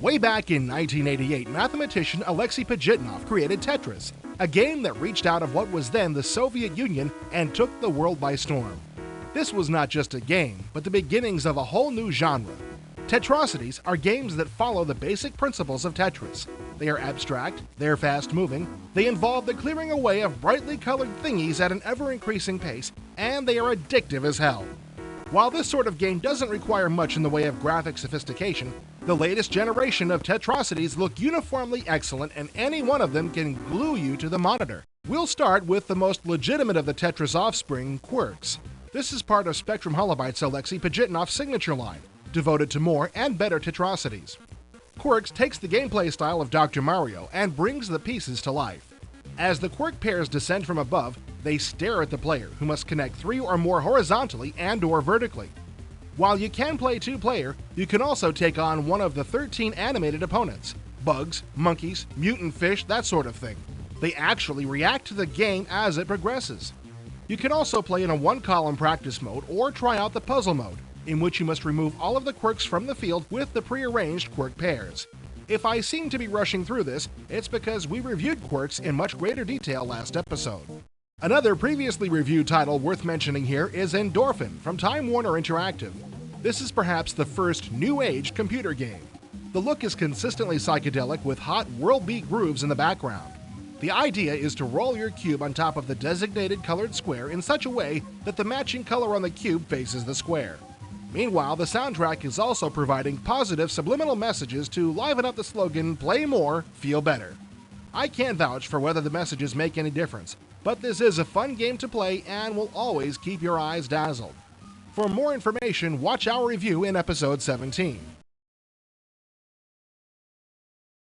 Way back in 1988, mathematician Alexei Pajitnov created Tetris, a game that reached out of what was then the Soviet Union and took the world by storm. This was not just a game, but the beginnings of a whole new genre. Tetrosities are games that follow the basic principles of Tetris. They are abstract, they're fast-moving, they involve the clearing away of brightly colored thingies at an ever-increasing pace, and they are addictive as hell. While this sort of game doesn't require much in the way of graphic sophistication, the latest generation of Tetrosities look uniformly excellent, and any one of them can glue you to the monitor. We'll start with the most legitimate of the Tetris offspring, Quirks. This is part of Spectrum Holobyte's Alexei Pajitnov signature line, devoted to more and better Tetrosities. Quirks takes the gameplay style of Dr. Mario and brings the pieces to life. As the quirk pairs descend from above, they stare at the player, who must connect 3 or more horizontally and/or vertically. While you can play 2-player, you can also take on one of the 13 animated opponents: bugs, monkeys, mutant fish, that sort of thing. They actually react to the game as it progresses. You can also play in a 1-column practice mode or try out the puzzle mode, in which you must remove all of the quirks from the field with the prearranged quirk pairs. If I seem to be rushing through this, it's because we reviewed quirks in much greater detail last episode. Another previously reviewed title worth mentioning here is Endorphin from Time Warner Interactive. This is perhaps the first New Age computer game. The look is consistently psychedelic with hot world-beat grooves in the background. The idea is to roll your cube on top of the designated colored square in such a way that the matching color on the cube faces the square. Meanwhile, the soundtrack is also providing positive subliminal messages to liven up the slogan, "Play more, feel better." I can't vouch for whether the messages make any difference, but this is a fun game to play and will always keep your eyes dazzled. For more information, watch our review in episode 17.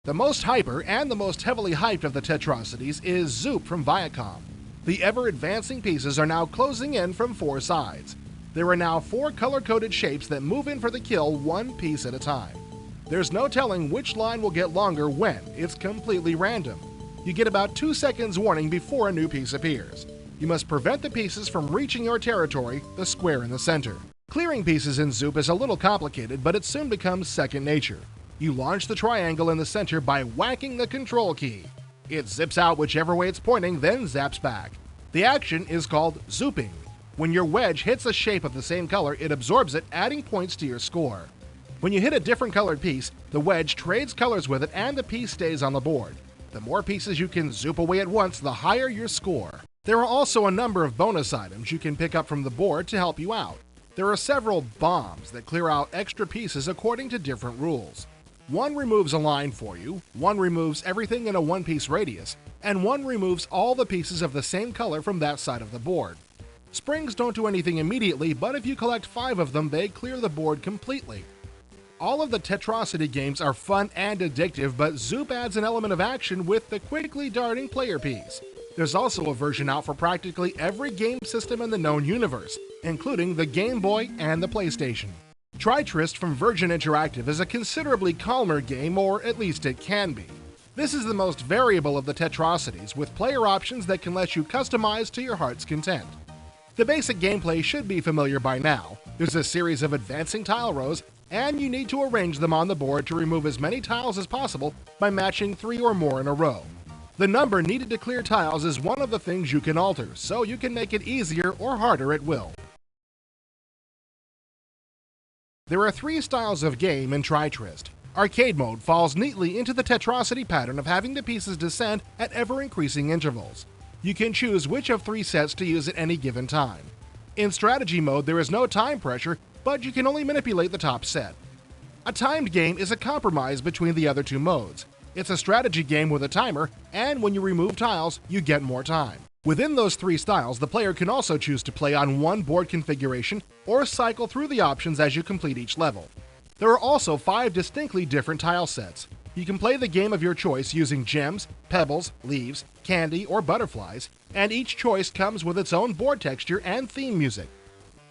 The most hyper and the most heavily hyped of the Tetrosities is Zoop from Viacom. The ever-advancing pieces are now closing in from 4 sides. There are now 4 color-coded shapes that move in for the kill 1 piece at a time. There's no telling which line will get longer when. It's completely random. You get about 2 seconds warning before a new piece appears. You must prevent the pieces from reaching your territory, the square in the center. Clearing pieces in Zoop is a little complicated, but it soon becomes second nature. You launch the triangle in the center by whacking the control key. It zips out whichever way it's pointing, then zaps back. The action is called zooping. When your wedge hits a shape of the same color, it absorbs it, adding points to your score. When you hit a different colored piece, the wedge trades colors with it and the piece stays on the board. The more pieces you can zoop away at once, the higher your score. There are also a number of bonus items you can pick up from the board to help you out. There are several bombs that clear out extra pieces according to different rules. One removes a line for you, one removes everything in a 1-piece radius, and one removes all the pieces of the same color from that side of the board. Springs don't do anything immediately, but if you collect 5 of them, they clear the board completely. All of the Tetrosity games are fun and addictive, but Zoop adds an element of action with the quickly darting player piece. There's also a version out for practically every game system in the known universe, including the Game Boy and the PlayStation. Tetrosity from Virgin Interactive is a considerably calmer game, or at least it can be. This is the most variable of the Tetrosities, with player options that can let you customize to your heart's content. The basic gameplay should be familiar by now. There's a series of advancing tile rows, and you need to arrange them on the board to remove as many tiles as possible by matching 3 or more in a row. The number needed to clear tiles is one of the things you can alter, so you can make it easier or harder at will. There are 3 styles of game in Tetrosity. Arcade mode falls neatly into the Tetrosity pattern of having the pieces descend at ever-increasing intervals. You can choose which of 3 sets to use at any given time. In strategy mode, there is no time pressure, but you can only manipulate the top set. A timed game is a compromise between the other 2 modes. It's a strategy game with a timer, and when you remove tiles, you get more time. Within those 3 styles, the player can also choose to play on one board configuration or cycle through the options as you complete each level. There are also 5 distinctly different tile sets. You can play the game of your choice using gems, pebbles, leaves, candy, or butterflies, and each choice comes with its own board texture and theme music.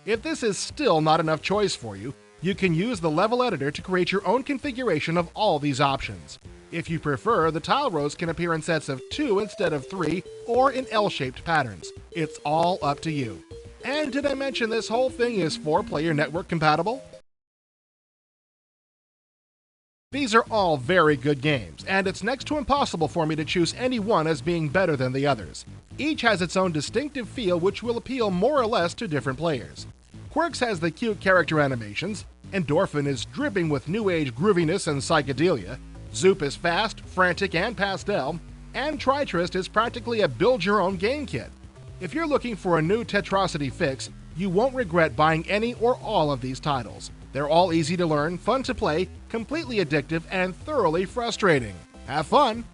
If this is still not enough choice for you, you can use the level editor to create your own configuration of all these options. If you prefer, the tile rows can appear in sets of 2 instead of 3, or in L-shaped patterns. It's all up to you. And did I mention this whole thing is 4-player network compatible? These are all very good games, and it's next to impossible for me to choose any one as being better than the others. Each has its own distinctive feel which will appeal more or less to different players. Quirks has the cute character animations, Endorphin is dripping with new age grooviness and psychedelia, Zoop is fast, frantic, and pastel, and Tritrist is practically a build-your-own game kit. If you're looking for a new Tetrosity fix, you won't regret buying any or all of these titles. They're all easy to learn, fun to play, completely addictive, and thoroughly frustrating. Have fun!